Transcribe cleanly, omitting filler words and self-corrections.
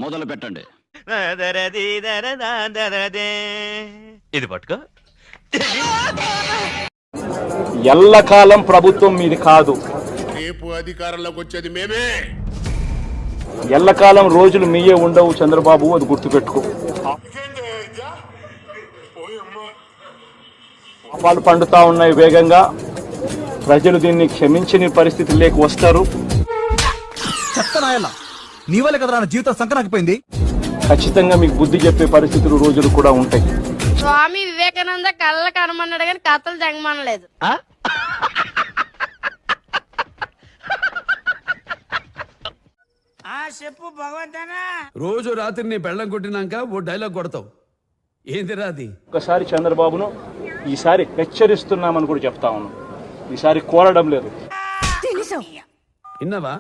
మొదలు పెట్టండి. ఇది పట్టుకో. ఎల్లకాలం ప్రభుత్వం మీది కాదు. రేపు అధికారంలోకి వచ్చేది మేమే. ఎల్లకాలం రోజులు మీయే ఉండవు చంద్రబాబు, అది గుర్తుపెట్టుకో. పాపాలు పండుతా ఉన్నాయి వేగంగా. ప్రజలు దీన్ని క్షమించని పరిస్థితి లేక వస్తారు. చెప్తానాయల్లా నీ వల్ల కదరా నా జీవితం సంకనాకపోయింది. ఖచ్చితంగా మీకు బుద్ధి చెప్పే పరిస్థితులు రోజులు కూడా ఉంటాయి. స్వామి వివేకానంద కళ్ళ కనమన్నాడు కానీ కథలు జగమనలేదు. చెప్పు భగవంతనా. రోజు రాత్రి నీ బెల్లం కొట్టినాక ఓ డైలాగ్ కొడతావు, ఏందిరా అది? ఒకసారి చంద్రబాబును ఈసారి హెచ్చరిస్తున్నామని కూడా చెప్తా ఉన్నాం. ఈసారి కోరడం లేదు. విన్నావా?